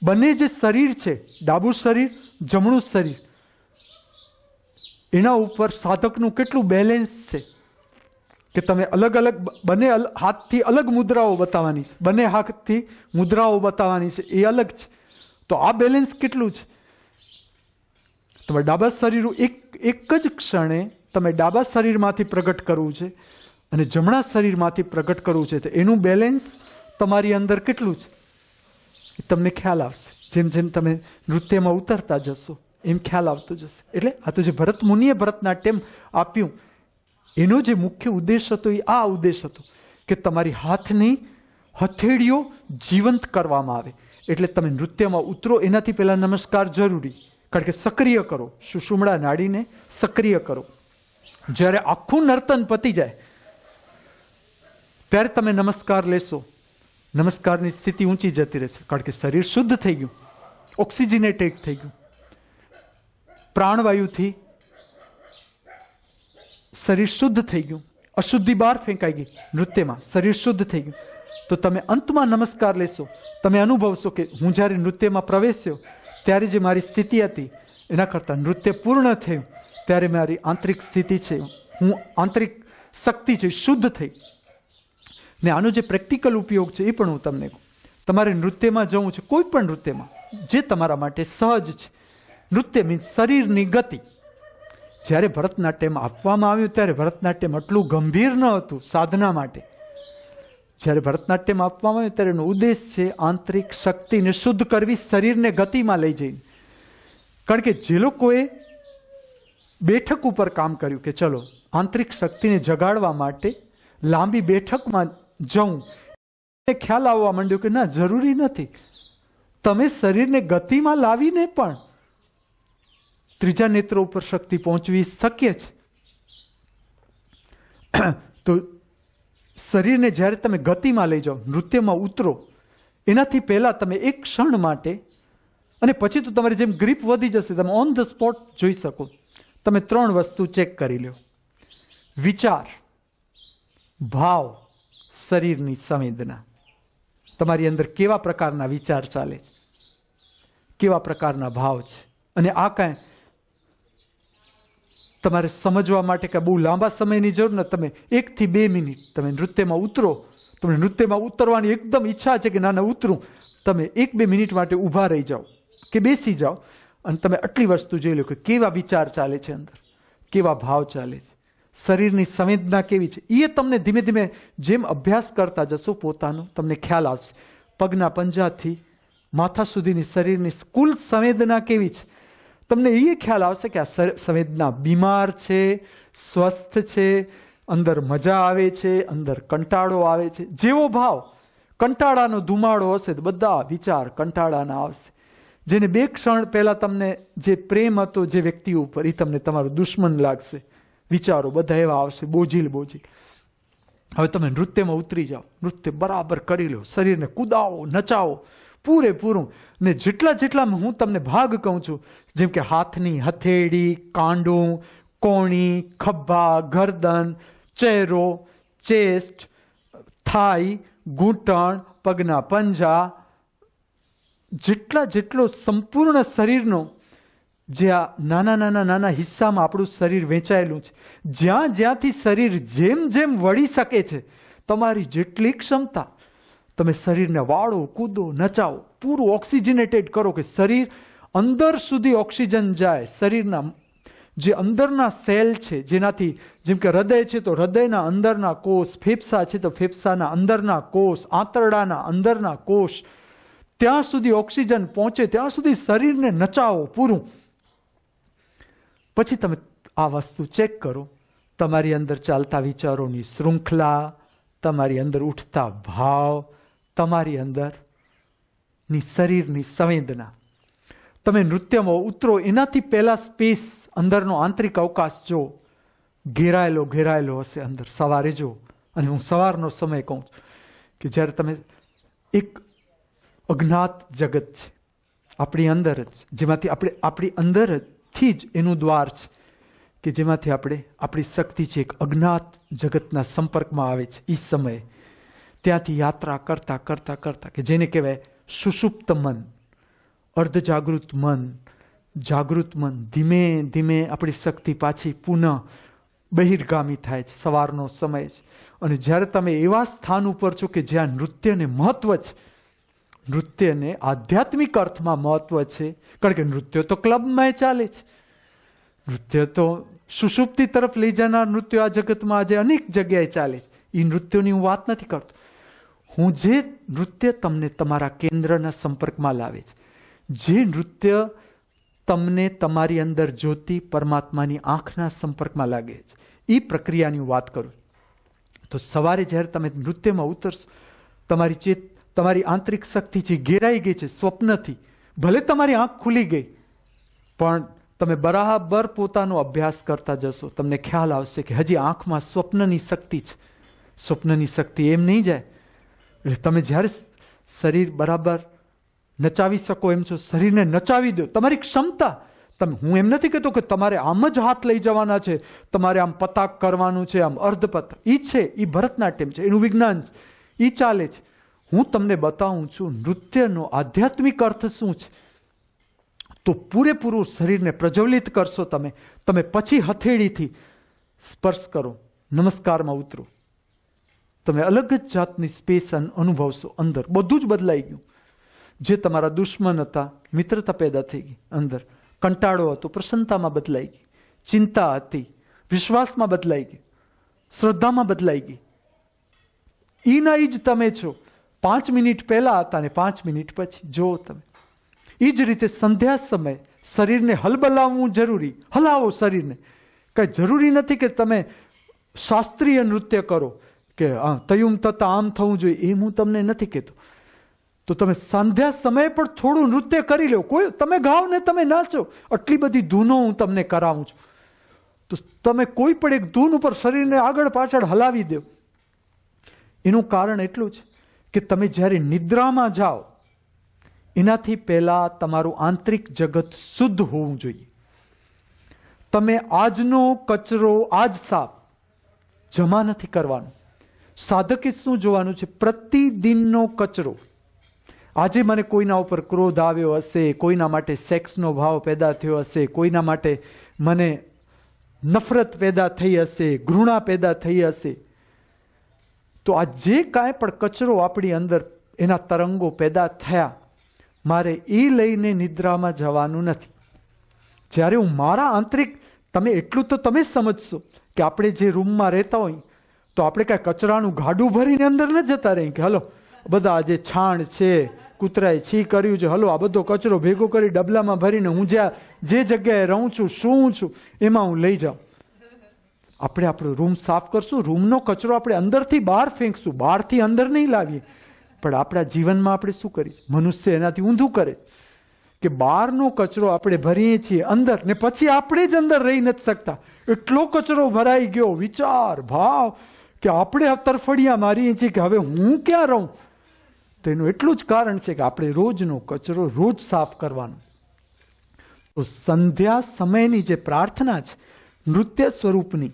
[SPEAKER 1] બંને જે શરીર છે, ડાબું શરીર, જમણું શરીર, એના ઉપર સાધકનું કેટલું બેલેન્સ છે કે તમે અલગ અલગ બંને હાથથી અલગ મુદ્રાઓ બતાવવાની છે, બંને હાથથી મુદ્રાઓ બતાવવાની છે, એ અલગ છે. તો આ બેલેન્સ કેટલું છે? તમે ડાબા શરીર એક જ ક્ષણે તમે ડાબા શરીરમાંથી પ્રગટ કરવું છે અને જમણા શરીરમાંથી પ્રગટ કરવું છે, તો એનું બેલેન્સ તમારી અંદર કેટલું છે એ તમને ખ્યાલ આવશે. જેમ જેમ તમે નૃત્યમાં ઉતરતા જશો એમ ખ્યાલ આવતો જશે. એટલે આ તો જે ભરત મુનિએ ભરતનાટ્યમ આપ્યું એનો જે મુખ્ય ઉદ્દેશ હતો એ આ ઉદ્દેશ હતો કે તમારી હાથની હથેળીઓ જીવંત કરવામાં આવે. એટલે તમે નૃત્યમાં ઉતરો એનાથી પહેલા નમસ્કાર જરૂરી, કારણ કે સક્રિય કરો, સુષુમ્ણા નાડીને સક્રિય કરો. જ્યારે આખું નર્તન પતી જાય ત્યારે તમે નમસ્કાર લેશો, નમસ્કારની સ્થિતિ ઊંચી જતી રહેશે, કારણ કે શરીર શુદ્ધ થઈ ગયું, ઓક્સિજનેટેડ થઈ ગયું, પ્રાણવાયુથી શરીર શુદ્ધ થઈ ગયું, અશુદ્ધિ બહાર ફેંકાઈ ગઈ નૃત્યમાં, શરીર શુદ્ધ થઈ ગયું. તો તમે અંતમાં નમસ્કાર લેશો, તમે અનુભવશો કે હું જ્યારે નૃત્યમાં પ્રવેશ્યો ત્યારે જે મારી સ્થિતિ હતી એના કરતાં નૃત્ય પૂર્ણ થયું ત્યારે મારી આંતરિક સ્થિતિ છે, હું આંતરિક શક્તિ છે શુદ્ધ થઈ. ને આનો જે પ્રેક્ટિકલ ઉપયોગ છે એ પણ હું તમને કહું. તમારે નૃત્યમાં જવું છે, કોઈ પણ નૃત્યમાં જે તમારા માટે સહજ છે. નૃત્ય મીન્સ શરીરની ગતિ. જ્યારે ભરતનાટ્યમ આપવામાં આવ્યું ત્યારે ભરતનાટ્યમ આટલું ગંભીર ન હતું સાધના માટે. જ્યારે ભરતનાટ્યમ આપવામાં આવ્યું ત્યારે એનો ઉદ્દેશ છે આંતરિક શક્તિને શુદ્ધ કરવી, શરીરને ગતિમાં લઈ જઈને. કારણ કે જે લોકોએ બેઠક ઉપર કામ કર્યું કે ચલો આંતરિક શક્તિને જગાડવા માટે લાંબી બેઠકમાં જવું, ખ્યાલ આવવા માંડ્યો કે ના, જરૂરી નથી. તમે શરીરને ગતિમાં લાવીને પણ ત્રીજા નેત્ર ઉપર શક્તિ પહોંચવી શક્ય છે. તો શરીરને જ્યારે તમે ગતિમાં લઈ જાઓ, નૃત્યમાં ઉતરો, એનાથી પહેલા તમે એક ક્ષણ માટે, અને પછી તો તમારી જેમ ગ્રીપ વધી જશે, તમે ઓન ધ સ્પોટ જોઈ શકો. તમે 3 વસ્તુ ચેક કરી લો: વિચાર, ભાવ, શરીરની સંવેદના. તમારી અંદર કેવા પ્રકારના વિચાર ચાલે છે, કેવા પ્રકારના ભાવ છે. અને આ કાંઈ તમારે સમજવા માટે કે બહુ લાંબા સમયની જરૂર નથી. તમે 1 થી 2 મિનિટ તમે નૃત્યમાં ઉતરો, તમને નૃત્યમાં ઉતરવાની એકદમ ઈચ્છા છે કે ના ઉતરું, તમે 1-2 મિનિટ માટે ઊભા રહી જાઓ કે બેસી જાઓ અને તમે આટલી વસ્તુ જોઈ લો કે કેવા વિચાર ચાલે છે અંદર, કેવા ભાવ ચાલે છે, શરીરની સંવેદના કેવી છે. એ તમને ધીમે ધીમે જેમ અભ્યાસ કરતા જશો પોતાનો તમને ખ્યાલ આવશે. પગના પંજાથી માથા સુધીની શરીરની કુલ સંવેદના કેવી છે, તમને એ ખ્યાલ આવશે કે આ સંવેદના બીમાર છે, સ્વસ્થ છે, અંદર મજા આવે છે, અંદર કંટાળો આવે છે. જેવો ભાવ કંટાળાનો ધુમાડો હશે તો બધા વિચાર કંટાળાના આવશે. જેને 2 ક્ષણ પહેલા તમને જે પ્રેમ હતો જે વ્યક્તિ ઉપર, એ તમને તમારો દુશ્મન લાગશે. વિચારો બધા એવા આવશે, બોજીલ. હવે તમે નૃત્યમાં ઉતરી જાઓ, નૃત્ય બરાબર કરી લો, શરીરને કુદાવો, નચાવો પૂરેપૂરું. ને જેટલા હું તમને ભાગ કહું છું, જેમ કે હાથની હથેળી, કાંડું, કોણી, ખભા, ગરદન, ચહેરો, ચેસ્ટ, થાઈ, ઘૂંટણ, પગના પંજા, જેટલો સંપૂર્ણ શરીરનો જે આ નાના હિસ્સામાં આપણું શરીર વહેંચાયેલું છે, જ્યાંથી શરીર જેમ વળી શકે છે, તમારી જેટલી ક્ષમતા, તમે શરીરને વાળો, કૂદો, નચાવો, પૂરું ઓક્સિજનેટેડ કરો કે શરીર અંદર સુધી ઓક્સિજન જાય. શરીરના જે અંદરના સેલ છે, જેનાથી જેમ કે હૃદય છે તો હૃદયના અંદરના કોષ, ફેફસા છે તો ફેફસાના અંદરના કોષ, આંતરડાના અંદરના કોષ, ત્યાં સુધી ઓક્સિજન પહોંચે ત્યાં સુધી શરીરને નચાવો પૂરું. પછી તમે આ વસ્તુ ચેક કરો, તમારી અંદર ચાલતા વિચારોની શૃંખલા, તમારી અંદર ઉઠતા ભાવ, તમારી અંદરની શરીરની સંવેદના. તમે નૃત્યમાં ઉતરો એનાથી પહેલા સ્પેસ, અંદરનો આંતરિક અવકાશ જો ઘેરાયેલો હશે અંદર. સવારે જો, અને હું સવારનો સમય કહું છું કે જ્યારે તમે એક અજ્ઞાત જગત છે આપણી અંદર જ, જેમાંથી આપણી અંદરથી જ એનું દ્વાર છે કે જેમાંથી આપણી શક્તિ છે એક અજ્ઞાત જગતના સંપર્કમાં આવે છે. એ સમયે ત્યાંથી યાત્રા કરતા કે જેને કહેવાય સુષુપ્ત મન, અર્ધજાગૃત મન, જાગૃત મન ધીમે ધીમે આપણી શક્તિ પાછી પુનઃ બહિર્ગામી થાય છે. સવારનો સમય છે અને જ્યારે તમે એવા સ્થાન ઉપર છો કે જ્યાં નૃત્યને મહત્વ છે, નૃત્યને આધ્યાત્મિક અર્થમાં મહત્વ છે, કારણ કે નૃત્ય તો ક્લબમાં ચાલે છે, નૃત્ય તો સુષુપ્તિ તરફ લઈ જનાર નૃત્ય આ જગતમાં આજે અનેક જગ્યાએ ચાલે છે. એ નૃત્યોની હું વાત નથી કરતો. હું જે નૃત્ય તમને તમારા કેન્દ્રના સંપર્કમાં લાવે છે, જે નૃત્ય તમને તમારી અંદર જ્યોતિ પરમાત્માની આંખના સંપર્કમાં લાગે છે, એ પ્રક્રિયાની હું વાત કરું. તો સવારે જ્યારે તમે નૃત્યમાં ઉતરશો, તમારી આંતરિક શક્તિ જે ઘેરાઈ ગઈ છે સ્વપ્નથી, ભલે તમારી આંખ ખુલી ગઈ, પણ તમે બરાબર પોતાનો અભ્યાસ કરતા જશો, તમને ખ્યાલ આવશે કે હજી આંખમાં સ્વપ્નની શક્તિ છે. સ્વપ્નની શક્તિ એમ નહીં જાય. એટલે તમે જ્યારે શરીર બરાબર નચાવી શકો એમ છો, શરીરને નચાવી દો. તમારી ક્ષમતા, હું એમ નથી કહેતો કે તમારે આમ જ હાથ લઈ જવાના છે, તમારે આમ પતાક કરવાનું છે, આમ અર્ધપત. એ છે, એ ભરતનાટ્યમ છે, એનું વિજ્ઞાન છે, એ ચાલે છે. હું તમને બતાવું છું નૃત્યનો આધ્યાત્મિક અર્થ શું છે. તો પૂરેપૂરું શરીરને પ્રજ્વલિત કરશો તમે પછી હથેળીથી સ્પર્શ કરો, નમસ્કારમાં ઉતરો, તમે અલગ જ જાતની સ્પેસ અનુભવશો. અંદર બધું જ બદલાઈ ગયું. જે તમારા દુશ્મન હતા, મિત્રતા પેદા થઈ ગઈ. અંદર કંટાળો હતો, પ્રસન્નતામાં બદલાઈ ગઈ. ચિંતા હતી, વિશ્વાસમાં બદલાઈ ગઈ. શ્રદ્ધામાં બદલાઈ ગઈ. ઈના ઈ જ તમે છો. 5 મિનિટ પહેલા હતા ને 5 મિનિટ પછી જો તમે. એ જ રીતે સંધ્યા સમય શરીરને હલબલાવવું જરૂરી. હલાવો શરીરને. કઈ જરૂરી નથી કે તમે શાસ્ત્રીય નૃત્ય કરો કે તયુમ તતા આમ થવું જોઈએ, એ હું તમને નથી કહેતો. તો તમે સંધ્યા સમયે પણ થોડું નૃત્ય કરી લો. કોઈ તમે ગાઓ ને તમે નાચો. આટલી બધી ધૂનો હું તમને કરાવું છું. તો તમે કોઈ પણ એક ધૂન ઉપર શરીરને આગળ પાછળ હલાવી દો. એનું કારણ એટલું છે કે તમે જ્યારે નિદ્રામાં જાઓ એનાથી પહેલા તમારું આંતરિક જગત શુદ્ધ હોવું જોઈએ. તમે આજનો કચરો આજ સાફ જમા નથી કરવાનો. સાધકે શું જોવાનું છે? પ્રતિદિનનો કચરો. આજે મને કોઈના ઉપર ક્રોધ આવ્યો હશે, કોઈના માટે સેક્સનો ભાવ પેદા થયો હશે, કોઈના માટે મને નફરત પેદા થઈ હશે, ઘૃણા પેદા થઈ હશે. તો આ જે કાંઈ પણ કચરો આપણી અંદર એના તરંગો પેદા થયા, મારે એ લઈને નિદ્રામાં જવાનું નથી. જ્યારે હું મારા આંતરિક, તમે એટલું તો તમે સમજશો કે આપણે જે રૂમમાં રહેતા હોય તો આપણે કાંઈ કચરાનું ગાડું ભરીને અંદર ન જતા રહીએ કે હલો બધા જે છાણ છે, કૂતરાએ છી કર્યું છે, હલો આ બધો કચરો ભેગો કરી ડબલામાં ભરીને હું જે જગ્યાએ રહું છું, શું છું, એમાં હું લઈ જાઉં. આપણે આપણો રૂમ સાફ કરશું. રૂમનો કચરો આપણે અંદરથી બહાર ફેંકશું, બહારથી અંદર નહીં લાવીએ. પણ આપણા જીવનમાં આપણે શું કરીએ? મનુષ્ય એનાથી ઊંધું કરે કે બહારનો કચરો આપણે ભરીએ છીએ અંદર, ને પછી આપણે જ અંદર રહી નથી શકતા. એટલો કચરો ભરાઈ ગયો, વિચાર ભાવ, કે આપણે તરફડિયા મારીએ છીએ કે હવે હું ક્યાં રહું. તો એનું એટલું જ કારણ છે કે આપણે રોજનો કચરો રોજ સાફ કરવાનો. તો સંધ્યા સમયની જે પ્રાર્થના છે નૃત્ય સ્વરૂપની,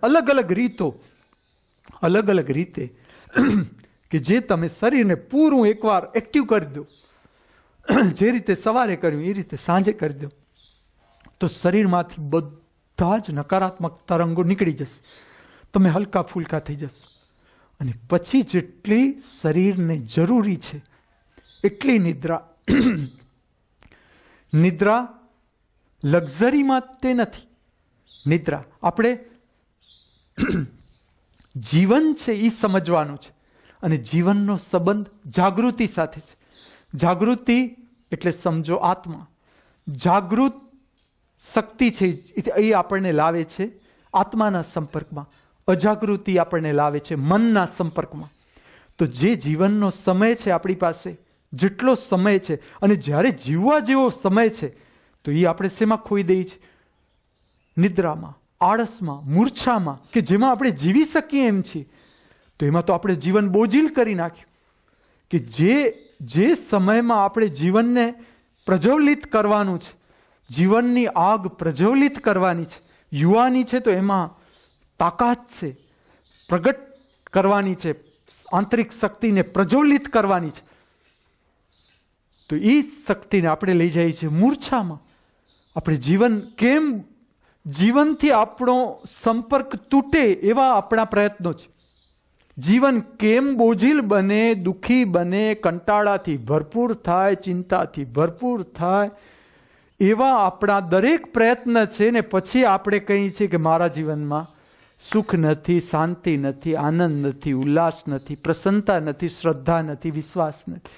[SPEAKER 1] અલગ અલગ રીતો, અલગ અલગ રીતે કે જે તમે શરીરને પૂરું એકવાર એક્ટિવ કરી દો. જે રીતે સવારે કર્યું એ રીતે સાંજે કરી દો, તો શરીરમાંથી બધા જ નકારાત્મક તરંગો નીકળી જશે. તમે હલકા ફૂલકા થઈ જશો. અને પછી જેટલી શરીરને જરૂરી છે એટલી નિદ્રા. નિદ્રા લક્ઝરીમાં તે નથી. નિદ્રા આપણે જીવન છે એ સમજવાનું છે. અને જીવનનો સંબંધ જાગૃતિ સાથે છે. જાગૃતિ એટલે સમજો આત્મા. જાગૃત શક્તિ છે એ આપણને લાવે છે આત્માના સંપર્કમાં. અજાગૃતિ આપણને લાવે છે મનના સંપર્કમાં. તો જે જીવનનો સમય છે આપણી પાસે, જેટલો સમય છે, અને જ્યારે જીવવા જેવો સમય છે, તો એ આપણે શેમાં ખોઈ દઈએ છીએ? નિદ્રામાં, આળસમાં, મૂર્છામાં, કે જેમાં આપણે જીવી શકીએ એમ છીએ. તો એમાં તો આપણે જીવન બોજીલ કરી નાખ્યું. કે જે સમયમાં આપણે જીવનને પ્રજ્વલિત કરવાનું છે, જીવનની આગ પ્રજ્વલિત કરવાની છે, યુવાની છે તો એમાં તાકાત છે, પ્રગટ કરવાની છે, આંતરિક શક્તિને પ્રજ્વલિત કરવાની છે. તો એ શક્તિને આપણે લઈ જઈએ છીએ મૂર્છામાં. આપણે જીવન કેમ, જીવનથી આપણો સંપર્ક તૂટે એવા આપણા પ્રયત્નો છે. જીવન કેમ બોझिल બને, દુઃખી બને, કંટાળાથી ભરપૂર થાય, ચિંતાથી ભરપૂર થાય, એવા આપણા દરેક પ્રયત્ન છે. ને પછી આપણે કહીએ છીએ કે મારા જીવનમાં સુખ નથી, શાંતિ નથી, આનંદ નથી, ઉલ્લાસ નથી, પ્રસન્નતા નથી, શ્રદ્ધા નથી, વિશ્વાસ નથી.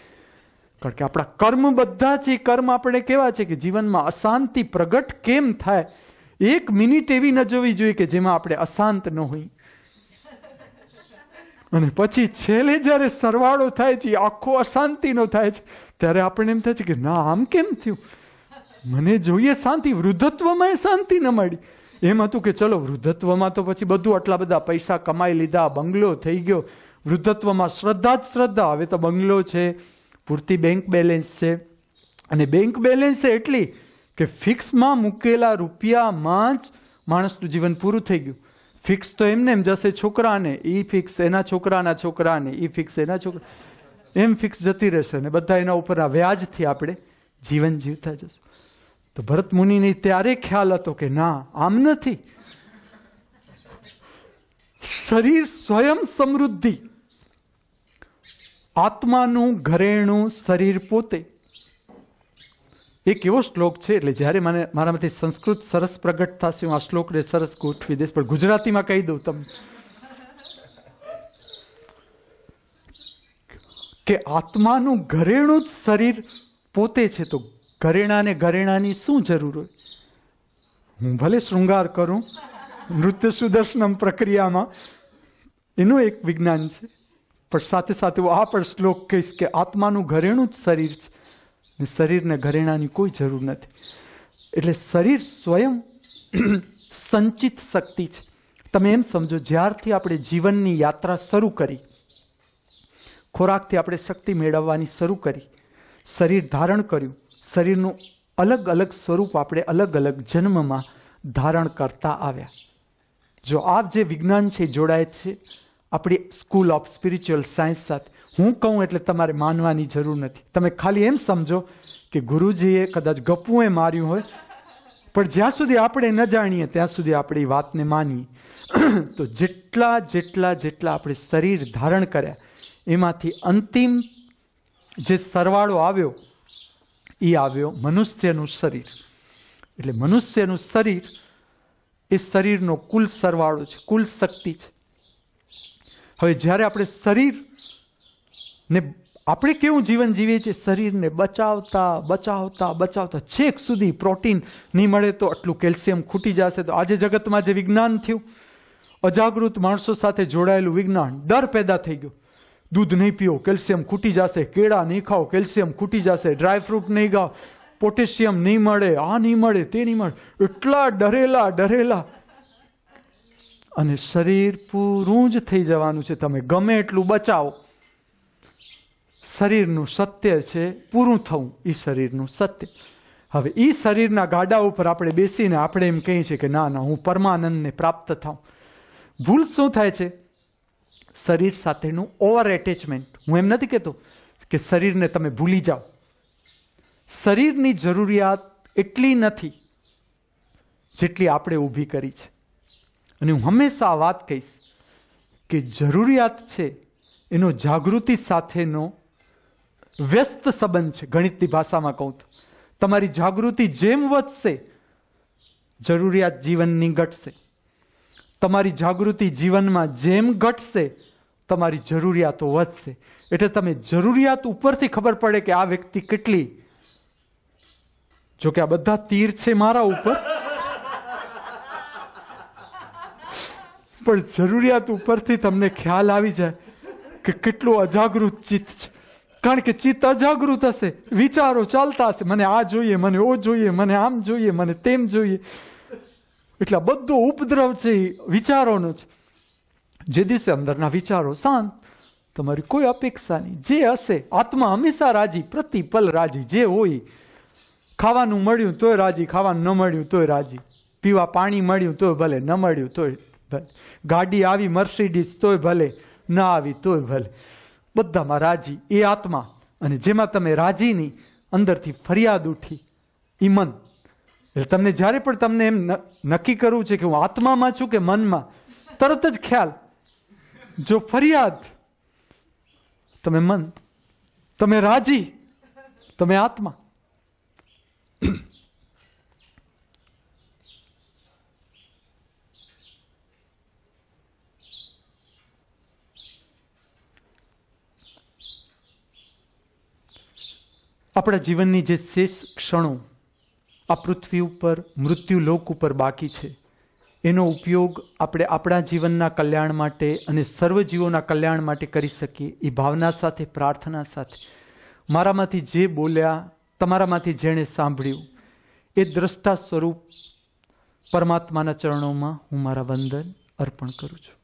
[SPEAKER 1] કારણ કે આપણા કર્મ બધા છે. કર્મ આપણે કેવા છે કે જીવનમાં અશાંતિ પ્રગટ કેમ થાય, એક મિનિટ એવી ન જોવી જોઈએ કે જેમાં આપણે અશાંત ન હોઈએ. અને પછી છેલ્લે જ્યારે સરવાળો થાય છે, આખો અશાંતિનો થાય છે, ત્યારે આપણને એમ થાય છે કે ના, આમ કેમ થયું? મને જોઈએ શાંતિ. વૃદ્ધત્વમાં શાંતિ ન મળી. એમ હતું કે ચલો વૃદ્ધત્વમાં તો પછી બધું આટલા બધા પૈસા કમાઈ લીધા, બંગલો થઈ ગયો. વૃદ્ધત્વમાં શ્રદ્ધા જ શ્રદ્ધા. હવે તો બંગલો છે, પૂરતી બેંક બેલેન્સ છે, અને બેંક બેલેન્સ છે એટલી કે ફિક્સમાં મૂકેલા રૂપિયામાં જ માણસનું જીવન પૂરું થઈ ગયું. ફિક્સ તો એમને એમ જશે છોકરાને, એ ફિક્સ એના છોકરાના છોકરાને, એ ફિક્સ એના છોકરા, એમ ફિક્સ જતી રહેશે. અને બધા એના ઉપર આ વ્યાજથી આપણે જીવન જીવતા જશું. તો ભરત મુનિને ત્યારે ખ્યાલ હતો કે ના, આમ નથી. શરીર સ્વયં સમૃદ્ધિ, આત્માનું ઘરેણું શરીર પોતે. એક એવો શ્લોક છે, એટલે જ્યારે મને મારામાંથી સંસ્કૃત સરસ પ્રગટ થશે, હું આ શ્લોકને સરસ ગોઠવી દઈશ, પણ ગુજરાતીમાં કહી દઉં તમને કે આત્માનું ઘરેણું જ શરીર પોતે છે. તો ઘરેણાને ઘરેણાની શું જરૂર હોય? હું ભલે શૃંગાર કરું, નૃત્ય સુદર્શનમ પ્રક્રિયામાં એનું એક વિજ્ઞાન છે, પણ સાથે સાથે હું આ પણ શ્લોક કહીશ કે આત્માનું ઘરેણું જ શરીર છે, ને શરીરને ઘરેણાની કોઈ જરૂર નથી. એટલે શરીર સ્વયં સંચિત શક્તિ છે. તમે એમ સમજો, જ્યારથી આપણે જીવનની યાત્રા શરૂ કરી, ખોરાકથી આપણે શક્તિ મેળવવાની શરૂ કરી, શરીર ધારણ કર્યું, શરીરનું અલગ અલગ સ્વરૂપ આપણે અલગ અલગ જન્મમાં ધારણ કરતા આવ્યા. જો આ જે વિજ્ઞાન છે જોડાય છે આપણી સ્કૂલ ઓફ સ્પિરિચ્યુઅલ સાયન્સ સાથે. હું કહું એટલે તમારે માનવાની જરૂર નથી. તમે ખાલી એમ સમજો કે ગુરુજીએ કદાચ ગપ્પુએ માર્યું હોય, પણ જ્યાં સુધી આપણે ન જાણીએ ત્યાં સુધી આપણે એ વાતને માનીએ. તો જેટલા જેટલા જેટલા આપણે શરીર ધારણ કર્યા, એમાંથી અંતિમ જે સરવાળો આવ્યો એ આવ્યો મનુષ્યનું શરીર. એટલે મનુષ્યનું શરીર એ શરીરનો કુલ સરવાળો છે, કુલ શક્તિ છે. હવે જ્યારે આપણે શરીર ને આપણે કેવું જીવન જીવીએ છીએ, શરીરને બચાવતા બચાવતા બચાવતા છેક સુધી પ્રોટીન નહીં મળે તો આટલું કેલ્શિયમ ખૂટી જશે. તો આજે જગતમાં જે વિજ્ઞાન થયું, અજાગૃત માણસો સાથે જોડાયેલું વિજ્ઞાન, ડર પેદા થઈ ગયો. દૂધ નહીં પીઓ, કેલ્શિયમ ખૂટી જશે, કેળા નહીં ખાઓ, કેલ્શિયમ ખૂટી જશે, ડ્રાય ફ્રૂટ નહીં ખાઓ, પોટેશિયમ નહીં મળે, આ નહીં મળે, તે નહીં મળે. એટલા ડરેલા અને શરીર પૂરું જ થઈ જવાનું છે. તમે ગમે એટલું બચાવો, શરીરનું સત્ય છે પૂરું થવું, એ શરીરનું સત્ય. હવે એ શરીરના ગાડા ઉપર આપણે બેસીને આપણે એમ કહીએ છીએ કે ના ના, હું પરમાનંદને પ્રાપ્ત થાઉં. ભૂલ શું થાય છે? શરીર સાથેનું ઓવર એટેચમેન્ટ. હું એમ નથી કહેતો કે શરીરને તમે ભૂલી જાઓ. શરીરની જરૂરિયાત એટલી નથી જેટલી આપણે ઊભી કરી છે. અને હું હંમેશા આ વાત કહીશ કે જરૂરિયાત છે એનો જાગૃતિ સાથેનો વ્યસ્ત સંબંધ છે. ગણિતની ભાષામાં કહું તો તમારી જાગૃતિ જેમ વધશે, જરૂરિયાત જીવનની ઘટશે. તમારી જાગૃતિ જીવનમાં જેમ ઘટશે, તમારી જરૂરિયાતો વધશે. એટલે તમે જરૂરિયાત ઉપરથી ખબર પડે કે આ વ્યક્તિ કેટલી, જો કે આ બધા તીર છે મારા ઉપર, પણ જરૂરિયાત ઉપરથી તમને ખ્યાલ આવી જાય કે કેટલું અજાગૃત ચિત્ત છે. કારણ કે ચિત્ત અજાગૃત હશે, વિચારો ચાલતા હશે, મને આ જોઈએ, મને ઓ જોઈએ, મને આમ જોઈએ, મને તેમ જોઈએ. એટલે બધો ઉપદ્રવ છે વિચારોનો છે. જે દિવસે અંદરના વિચારો શાંત, તમારી કોઈ અપેક્ષા નહીં, જે હશે, આત્મા હંમેશા રાજી, પ્રતિપલ રાજી. જે હોય, ખાવાનું મળ્યું તોય રાજી, ખાવાનું ન મળ્યું તોય રાજી, પીવા પાણી મળ્યું તોય ભલે, ન મળ્યું તોય ભલે, ગાડી આવી મર્સિડીઝ તોય ભલે, ન આવી તોય ભલે, બધામાં રાજી. એ આત્મા. અને જેમાં તમે રાજીની અંદરથી ફરિયાદ ઉઠી, એ મન. એટલે તમને જ્યારે પણ તમને એમ નક્કી કરવું છે કે હું આત્મામાં છું કે મનમાં, તરત જ ખ્યાલ, જો ફરિયાદ, તમે મન, તમે રાજી, તમે આત્મા. આપણા જીવનની જે શેષ ક્ષણો આ પૃથ્વી ઉપર, મૃત્યુ લોક ઉપર બાકી છે, એનો ઉપયોગ આપણે આપણા જીવનના કલ્યાણ માટે અને સર્વજીવોના કલ્યાણ માટે કરી શકીએ. એ ભાવના સાથે, પ્રાર્થના સાથે, મારામાંથી જે બોલ્યા, તમારામાંથી જેણે સાંભળ્યું, એ દ્રષ્ટા સ્વરૂપ પરમાત્માના ચરણોમાં હું મારા વંદન અર્પણ કરું છું.